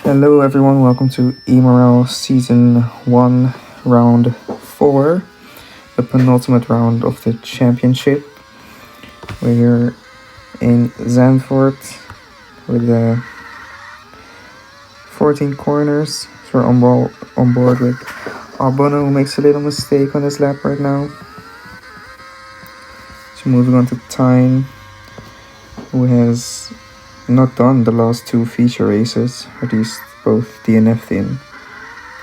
Hello everyone, welcome to EMRL Season 1, Round 4, the penultimate round of the championship. We're here in Zandvoort with the 14 corners. So we're on board with Albono, who makes a little mistake on his lap right now. So moving on to Tyne, who has not done the last two feature races, at least both DNF'd in.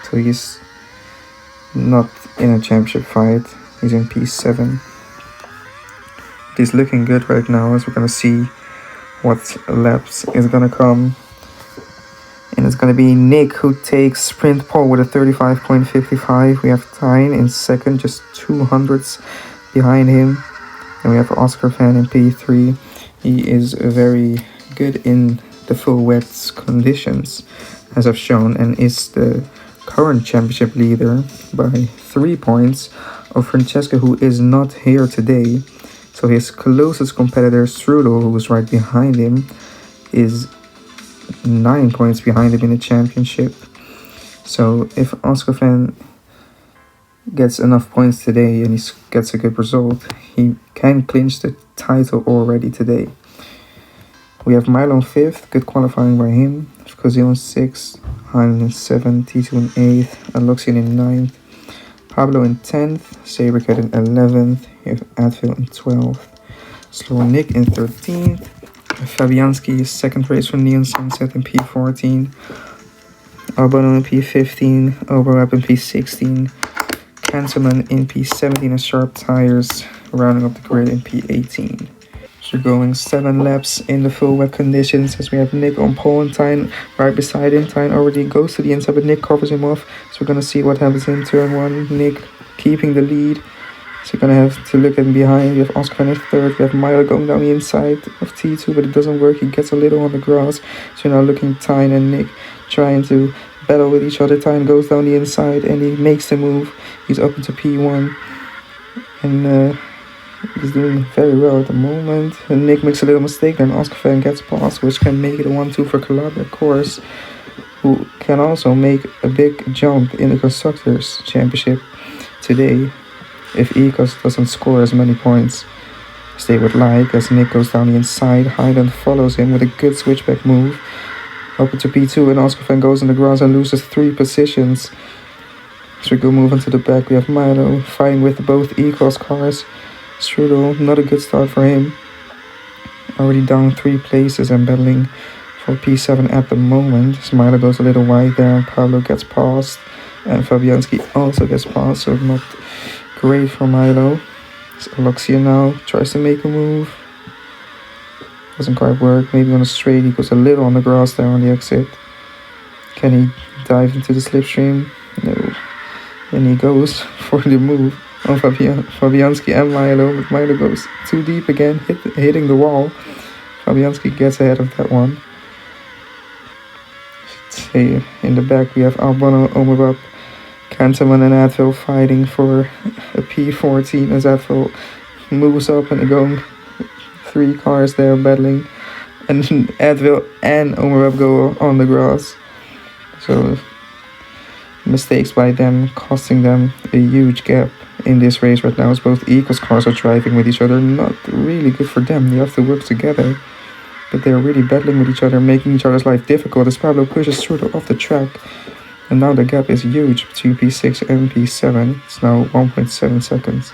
So he's not in a championship fight, he's in P7. He's looking good right now, as we're gonna see what laps is gonna come. And it's gonna be Nick who takes sprint pole with a 35.55. We have Tyne in second, just 200ths behind him. And we have Oscar Van in P3. He is very good in the full wet conditions, as I've shown, and is the current championship leader by 3 points of Francesca, who is not here today. So his closest competitor, Strudel, who is right behind him, is 9 points behind him in the championship. So if Oscar Van gets enough points today and he gets a good result, he can clinch the title already today. We have Milo in 5th, good qualifying by him. Kozil in 6th, Heinlein in 7th, T2 in 8th, Aloxian in 9th, Pablo in 10th, Sabercat in 11th, you have Advil in 12th, Slow Nick in 13th, Fabianski second race for Neon Sunset in P14, Albono in P15, Oberweb in P16, Kanselman in P17 and Sharp Tires rounding up the grid in P18. So going 7 laps in the full wet conditions, as we have Nick on pole and Tyne right beside him. Tyne already goes to the inside, but Nick covers him off. So we're going to see what happens in turn 1. Nick keeping the lead. So you're going to have to look at him behind. You have Oscar Van in 3rd. We have Milo going down the inside of T2, but it doesn't work. He gets a little on the grass. So you're now looking Tyne and Nick trying to battle with each other. Tyne goes down the inside and he makes the move. He's up into P1. And he's doing very well at the moment. And Nick makes a little mistake, and Oscar Van gets past, which can make it a 1-2 for Calabria, of course, who can also make a big jump in the Constructors' Championship today if Ecos doesn't score as many points as they would like, as Nick goes down the inside. Highland follows him with a good switchback move up into P2, and Oscar Van goes in the grass and loses 3 positions. So we go move into the back. We have Milo fighting with both Ecos cars. Strudel, not a good start for him. Already down 3 places and battling for P7 at the moment. Smiler goes a little wide there. Pablo gets past. And Fabianski also gets past. So not great for Milo. So Aloxia now tries to make a move. Doesn't quite work. Maybe on a straight. He goes a little on the grass there on the exit. Can he dive into the slipstream? No. And he goes for the move on Fabianski and Milo, but Milo goes too deep again, hitting the wall. Fabianski gets ahead of that one. Say in the back we have Albono, Omerup, Kanteman and Advil fighting for a P14 as Advil moves up and they're going 3 cars there battling, and Advil and Omerup go on the grass. So mistakes by them costing them a huge gap in this race right now, as both Ecos cars are driving with each other. Not really good for them. They have to work together, but they're really battling with each other, making each other's life difficult as Pablo pushes Strudel off the track. And now the gap is huge between P6 and P7. It's now 1.7 seconds.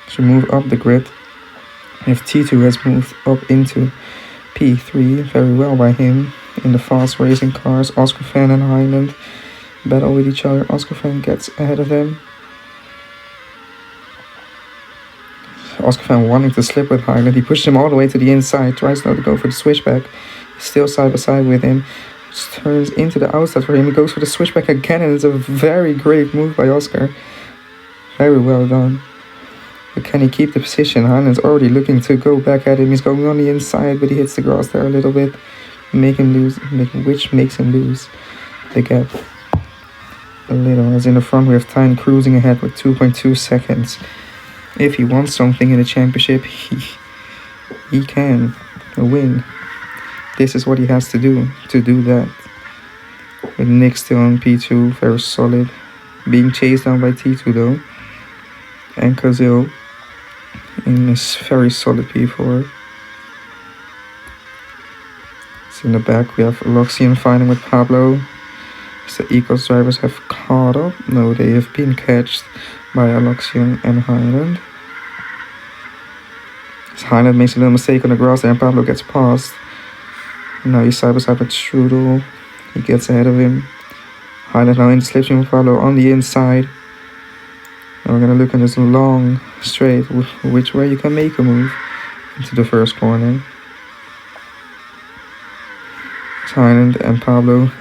So move up the grid. If T2 has moved up into P3, very well by him in the fast racing cars. Oscar Van and Highland battle with each other. Oscar Van gets ahead of them. Oscar Van wanting to slip with Highland. He pushes him all the way to the inside. Tries now to go for the switchback. He's still side by side with him. Just turns into the outside for him. He goes for the switchback again, and it's a very great move by Oscar. Very well done. But can he keep the position? Highland's already looking to go back at him. He's going on the inside, but he hits the grass there a little bit, which makes him lose the gap a little. As in the front we have Tyne cruising ahead with 2.2 seconds. If he wants something in the championship, he can win. This is what he has to do that. With Nick still on P2, very solid. Being chased down by T2 though. And Kazil in this very solid P4. So in the back we have Loxian fighting with Pablo. The Ecos drivers have caught up. No, they have been catched by Aloxian and Highland. So Highland makes a little mistake on the grass there and Pablo gets past. Now he's side by side with Strudel. He gets ahead of him. Highland now in the slipstream with Pablo on the inside. Now we're gonna look in this long straight which way you can make a move into the first corner. Highland and Pablo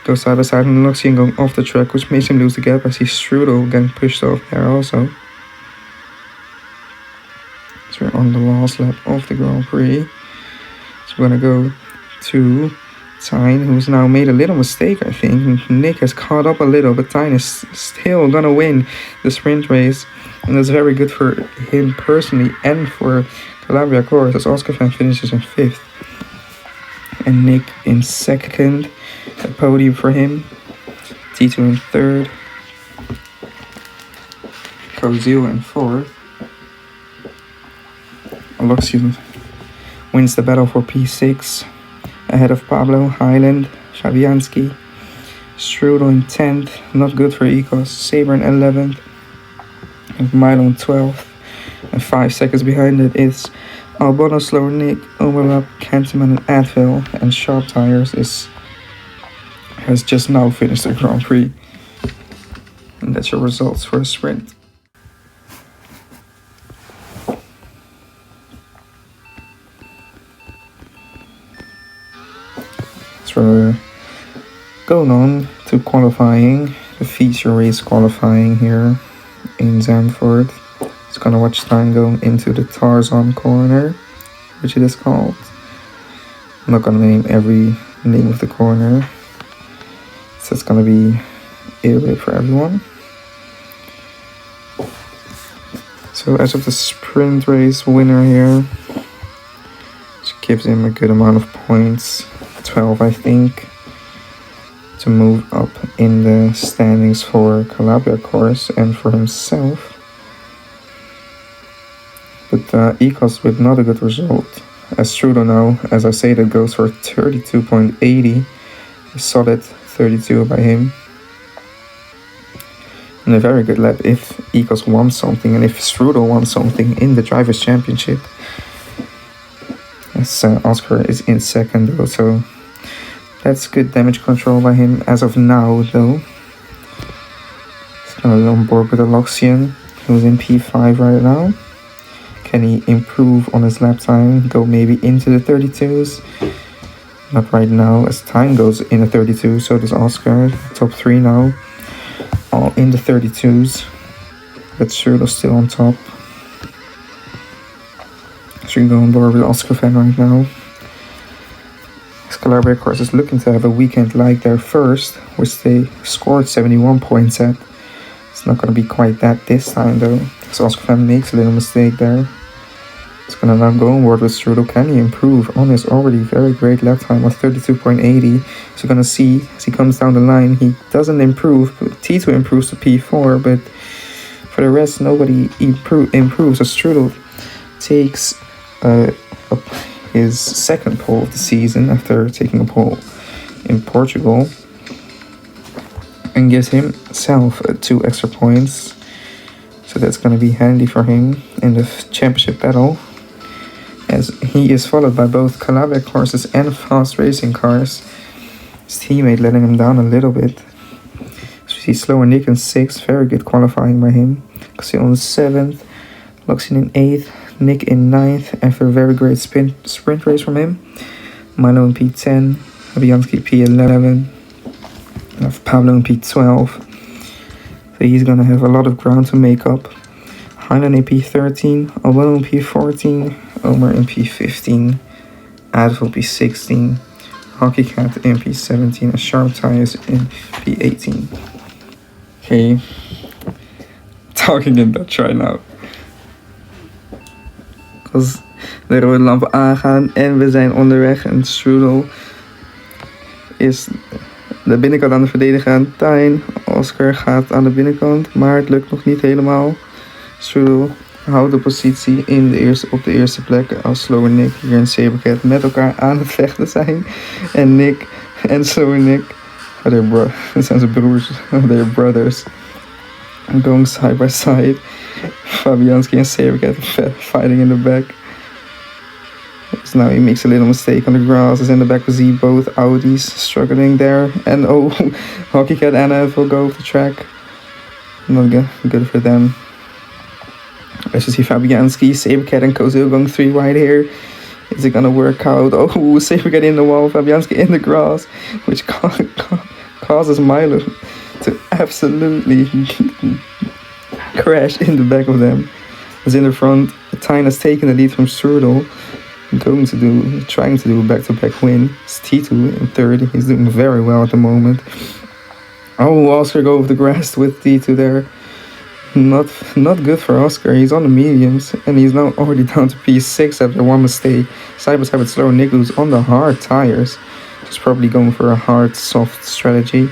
go side by side and Loxian going off the track, which makes him lose the gap. I see Strudel getting pushed off there also. So we're on the last lap of the Grand Prix. So we're gonna go to Tyne, who's now made a little mistake, I think. Nick has caught up a little, but Tyne is still gonna win the sprint race. And that's very good for him personally and for Calabria Course, as Oscar Van finishes in 5th. And Nick in 2nd. A podium for him. T2 in 3rd. Kozil in 4th. Aloxian wins the battle for P6. Ahead of Pablo, Highland, Fabianski. Strudel in 10th. Not good for Ecos. Saber in 11th. And Milo in 12th. And 5 seconds behind it is Albano, Slower Nick, Overlap, Canterman and Advil. And Sharp Tires has just now finished the Grand Prix. And that's your results for the sprint. So we're going on to qualifying, the feature race qualifying here in Zandvoort. It's gonna watch time going into the Tarzan corner, which it is called. I'm not gonna name every name of the corner. So it's gonna be a bit for everyone. So as of the sprint race winner here, which gives him a good amount of points, 12 I think, to move up in the standings for Calabria Course and for himself. But Ecos with not a good result. As Strudel now, as I say, that goes for 32.80, a solid 32 by him. And a very good lap if Ecos won something and if Strudel won something in the Drivers' Championship. As Oscar is in 2nd though, so that's good damage control by him as of now though. He's gonna be on board with Aloxian, who's in P5 right now. Can he improve on his lap time, go maybe into the 32s? Not right now, as time goes in the 32, so does Oscar. Top 3 now, all in the 32s. But Strudel's still on top. So you go on board with Oscar Van right now. Calabria Course is looking to have a weekend like their first, which they scored 71 points at. It's not going to be quite that this time though, so Oscar Van makes a little mistake there. It's going to now go on board with Strudel. Can he improve on his already very great lap time of 32.80? So we're going to see as he comes down the line, he doesn't improve. T2 improves to P4, but for the rest, nobody improves. So Strudel takes his 2nd pole of the season after taking a pole in Portugal and gives himself 2 extra points. So that's going to be handy for him in the championship battle, as he is followed by both Calabria courses and fast racing cars. His teammate letting him down a little bit. So we see Slower Nick in 6th, very good qualifying by him. Casio on 7th, Loxian in 8th, Nick in 9th after a very great sprint race from him. Milo in P10, Fabianski P11, and have Pablo in P12. So he's gonna have a lot of ground to make up. Highland in P13, Alwell in P14, Omer in P15, Advil P16, Hockey Cat in P17, and Sharp Tires in P18. Okay, talking in Dutch right now. Als de rode lampen aangaan en we zijn onderweg en Strudel is de binnenkant aan het verdedigen aan Tijn. Oscar gaat aan de binnenkant, maar het lukt nog niet helemaal. Strudel houdt de positie op de eerste plek als Slow en Nick hier in Sabercat met elkaar aan het vechten zijn. En Nick en Slow en Nick, dat zijn zijn broers, they're brothers, going side by side. Fabianski and Sabercat fighting in the back. So now he makes a little mistake on the grass. As in the back we see both Audis struggling there. And oh, Hockey Cat and Anna will go off the track. Not good for them. As you see Fabianski, Sabercat and Kozil going 3 wide here. Is it gonna work out? Oh, Sabercat in the wall, Fabianski in the grass. Which causes Milo to absolutely crash in the back of them. As in the front, Tyne has taken the lead from Strudel. Trying to do a back-to-back win. It's T2 in third. He's doing very well at the moment. Oh, Oscar go over the grass with T2 there. Not good for Oscar. He's on the mediums and he's now already down to P6 after one mistake. Side by side with Slow Nick, who's on the hard tires. He's probably going for a hard, soft strategy.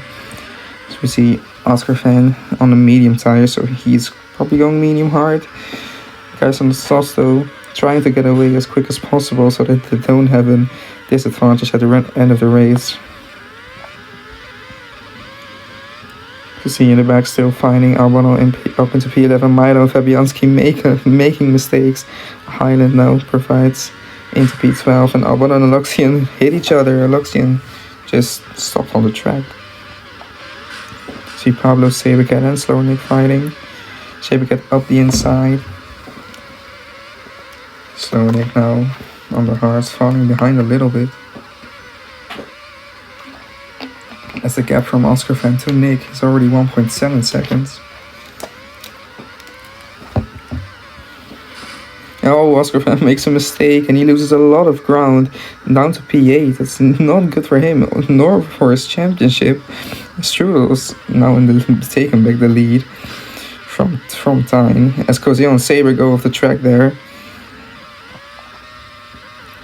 So we see Oscar fan on the medium tires, so he's probably going medium hard. Guys on the softs though, trying to get away as quick as possible so that they don't have a disadvantage at the end of the race. You see in the back still finding Albano up into P11. Milo and Fabianski making mistakes. Highland now provides into P12 and Albano and Aloxian hit each other. Aloxian just stopped on the track. See Pablo, Sabercat and Slow Nick fighting. Sabercat up the inside. Slow Nick now on the hards, falling behind a little bit. As the gap from Oscar fan to Nick is already 1.7 seconds. Oh, Oscar fan makes a mistake and he loses a lot of ground down to P8. That's not good for him, nor for his championship. Strudel's now taking back the lead from Tyne. As Cosio and Saber go off the track there.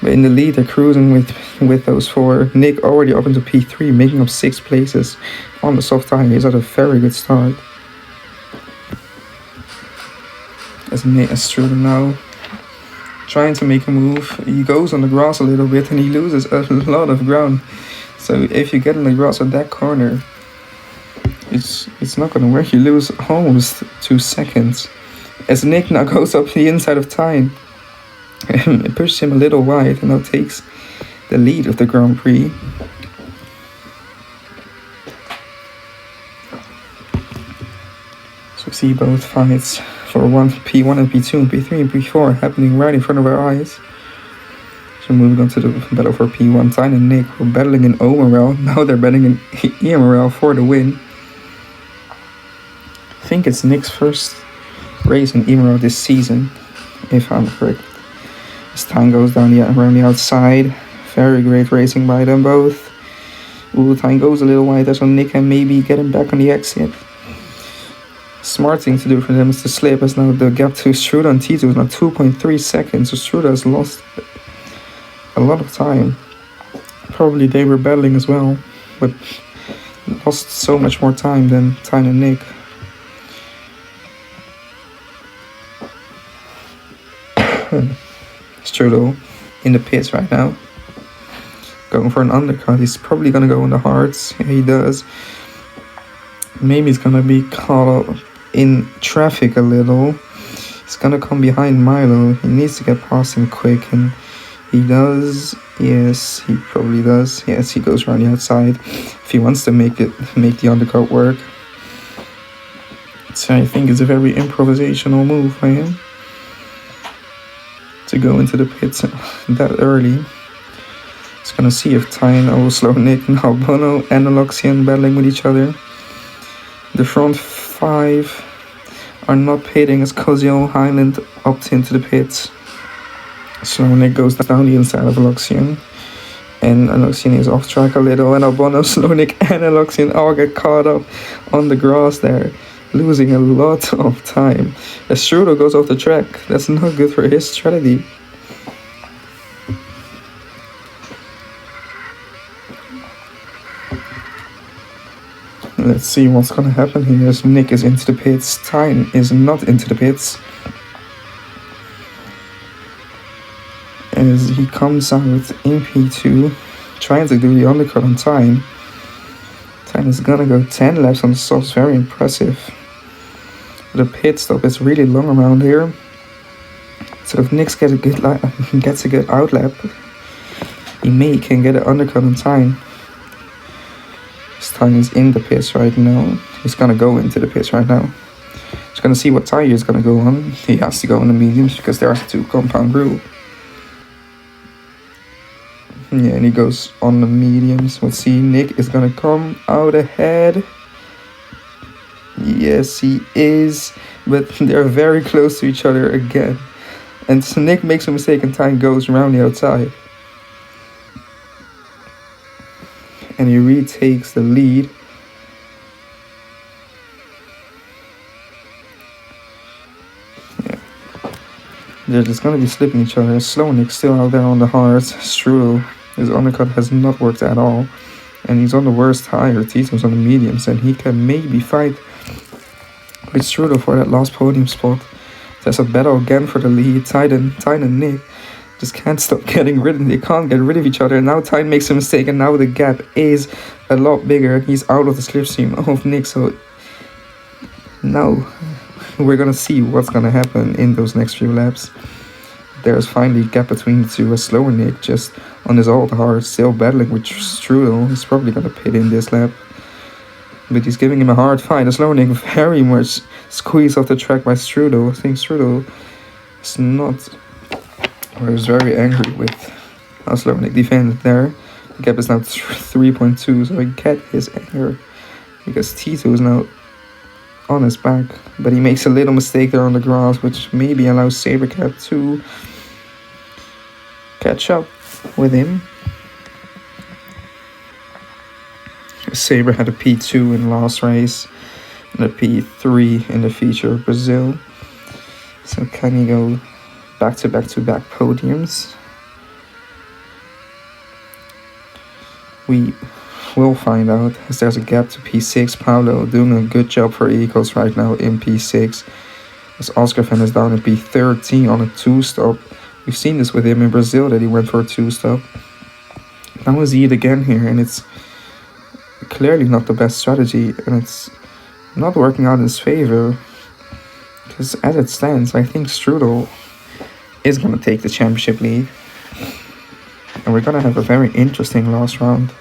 But in the lead, they're cruising with those 4. Nick already up into P3, making up 6 places on the soft tire. He's at a very good start. As Strudel now trying to make a move. He goes on the grass a little bit and he loses a lot of ground. So if you get in the grass at that corner, it's not going to work. You lose almost 2 seconds. As Nick now goes up the inside of Tyne. It pushes him a little wide and now takes the lead of the Grand Prix. So we see both fights for P1 and P2 and P3 and P4 happening right in front of our eyes. So moving on to the battle for P1, Tyne and Nick were battling in EMRL. Now they're battling in EMRL for the win. I think it's Nick's first race in EMRL this season, if I'm correct. As Tyne goes down around the outside. Very great racing by them both. Ooh, Tyne goes a little wider so Nick can maybe get him back on the exit. Smart thing to do for them is to slip, as now the gap to Struda and T2 is now 2.3 seconds. So Struda has lost a lot of time. Probably they were battling as well, but lost so much more time than Tyne and Nick. Strudel in the pits right now, going for an undercut. He's probably gonna go on the hards. Yeah, he does. Maybe he's gonna be caught up in traffic a little. He's gonna come behind Milo. He needs to get past him quick, and he does. Yes, he probably does. Yes, he goes around the outside if he wants to make the undercut work. So I think it's a very improvisational move by him to go into the pits that early. It's gonna see if Tyne will slow Nick and Albano and Aloxian battling with each other. The front 5 are not pitting as Cosio Highland opts into the pits. Slow Nick goes down the inside of Aloxian. And Aloxian is off track a little, and Albano, Slow Nick and Aloxian all get caught up on the grass there, losing a lot of time. As Strudel goes off the track, that's not good for his strategy. Let's see what's gonna happen here as Nick is into the pits. Tyne is not into the pits. As he comes out in P2, trying to do the undercut on Tyne. Tyne is gonna go 10 laps on the softs, very impressive. The pit stop is really long around here. So if Nick gets a good outlap, he can get an undercut on Tyne. Tyne is in the pits right now. He's gonna go into the pits right now. He's gonna see what tire he's gonna go on. He has to go on the mediums because there's a 2 compound rule. Yeah, and he goes on the mediums. Let's see, Nick is gonna come out ahead. Yes, he is, but they're very close to each other again. And so Nick makes a mistake and Tyne goes around the outside. And he retakes the lead. Yeah. They're just gonna be slipping each other. Slow Nick's still out there on the hards. Strudel, his undercut has not worked at all. And he's on the worst tire. Tito's on the mediums. And he can maybe fight with Strudel for that last podium spot. There's a battle again for the lead. Tyne and Nick just can't stop getting rid of. They can't get rid of each other. Now Tyne makes a mistake, and now the gap is a lot bigger. He's out of the slipstream of Nick. So now we're gonna see what's gonna happen in those next few laps. There's finally a gap between the two. A slower Nick just on his old hard, still battling with Strudel. He's probably gonna pit in this lap, but he's giving him a hard fight. A slower Nick very much squeezed off the track by Strudel. I think Strudel is not. I was very angry with how slow Nick defended there. The gap is now 3.2, so he get his anger because Tito is now on his back. But he makes a little mistake there on the grass, which maybe allows Sabercat to catch up with him. Saber had a P2 in last race and a P3 in the feature of Brazil. So can he go back-to-back podiums? We will find out, as there's a gap to P6. Paulo doing a good job for Eagles right now in P6. As Oscar Van is down in P13 on a 2-stop. We've seen this with him in Brazil, that he went for a 2-stop. Now is it again here, and it's clearly not the best strategy, and it's not working out in his favor. Because as it stands, I think Strudel is going to take the championship lead. And we're going to have a very interesting last round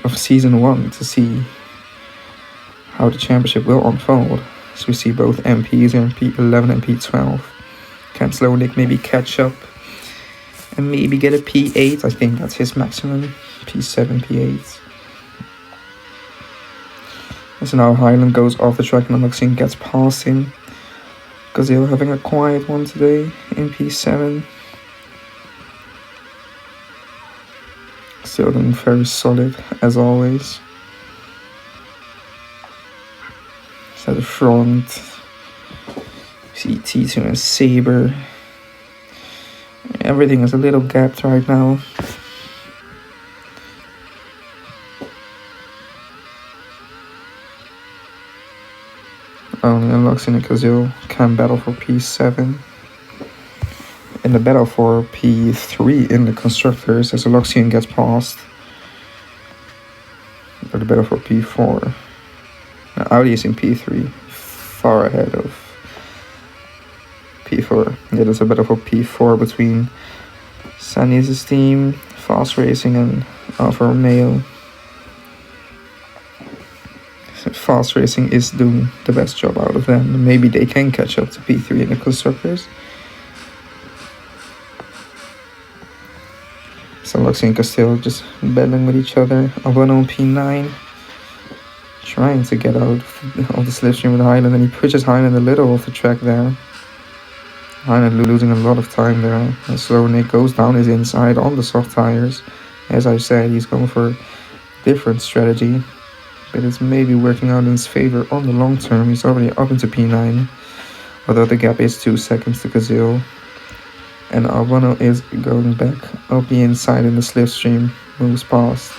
of season 1 to see how the championship will unfold. So we see both MPs in P11 and P12. Can Slow Nick maybe catch up and maybe get a P8? I think that's his maximum. P7, P8. So now Highland goes off the track and Maxine gets past him. Gazelle having a quiet one today in P7. Still doing very solid as always. So the front. See T2 and Saber. Everything is a little gapped right now. Only Luxin and Kazil can battle for P7. In the battle for P3 in the constructors, as Luxian gets past. Or the battle for P4. Now Audi is in P3, far ahead of P4. Yeah, there's a battle for P4 between Saniz's team, Fast Racing, and Alfa Romeo. Fast Racing is doing the best job out of them. Maybe they can catch up to P3 in the constructors. So Luxi and Castillo just battling with each other. Albano on P9. Trying to get out of the slipstream with Highland, and he pushes Highland a little off the track there. Highland losing a lot of time there. And Slow Nick goes down his inside on the soft tires. As I said, he's going for a different strategy, but it's maybe working out in his favor on the long term. He's already up into P9, although the gap is 2 seconds to Kazil. And Albano is going back up the inside in the slipstream, moves past.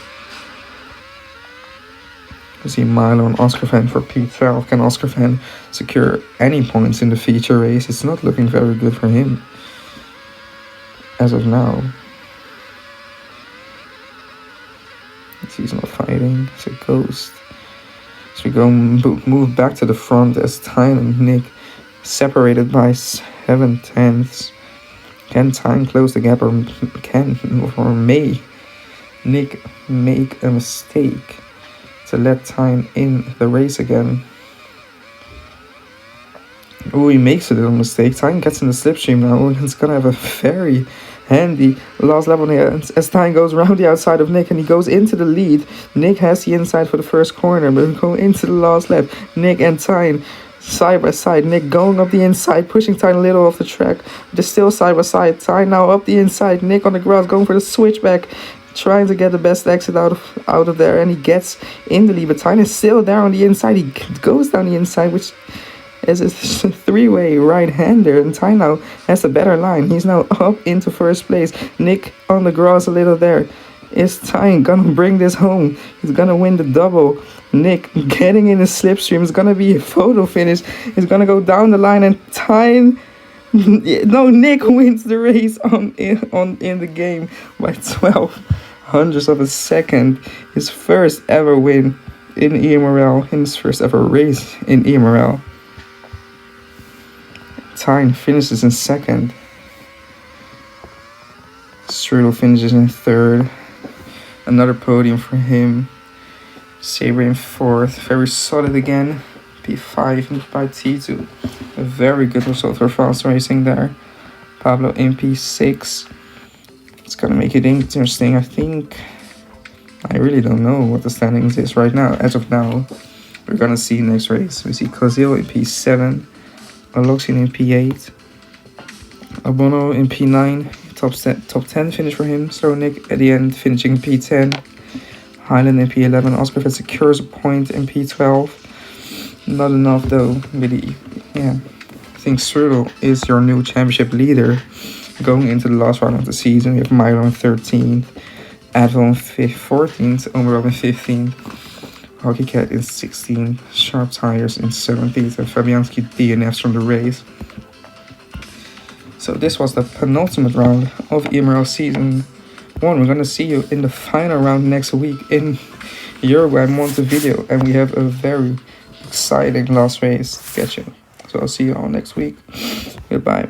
You see Milo and Oscar Van for P12. Can Oscar Van secure any points in the feature race? It's not looking very good for him as of now. He's not fighting. It's a ghost. So we go move back to the front as Tyne and Nick separated by 7/10. Can Tyne close the gap, or may Nick make a mistake to let Tyne in the race again? Oh, he makes a little mistake. Tyne gets in the slipstream now, and it's gonna have a very handy last lap on here as Tyne goes around the outside of Nick and he goes into the lead. Nick has the inside for the first corner, but go into the last lap. Nick and Tyne side by side. Nick going up the inside, pushing Tyne a little off the track. They're still side by side. Tyne now up the inside. Nick on the grass going for the switchback, trying to get the best exit out of there, and he gets in the lead. But Tyne is still there on the inside. He goes down the inside, which is a three-way right-hander, and Tyne now has a better line. He's now up into first place. Nick on the grass a little there. Is Tyne gonna bring this home? He's gonna win the double. Nick getting in the slipstream. It's gonna be a photo finish. He's gonna go down the line, and Tyne, no, Nick wins the race in the game by 12 hundredths of a second. His first ever win in EMRL, his first ever race in EMRL. Tyne finishes in second. Strudel finishes in third. Another podium for him. Sabre in fourth. Very solid again. P5 by T2. A very good result for fast racing there. Pablo in P6. It's gonna make it interesting, I think. I really don't know what the standings is right now. As of now, we're gonna see next race. We see Kozil in P7. Aloxian in P8, Abono in P9, top 10 finish for him. So Nick at the end finishing P10, Highland in P11, Oscar secures a point in P12. Not enough though, really. Yeah, I think Strudel is your new championship leader going into the last round of the season. We have Milo in 13th, Advil in 14th, Omerov in 15th. Hockey Cat in 16th, Sharp Tires in 17th, and Fabianski DNFs from the race. So this was the penultimate round of EMRL Season 1. We're going to see you in the final round next week in Uruguay, Montevideo, and we have a very exciting last race schedule. So I'll see you all next week. Goodbye.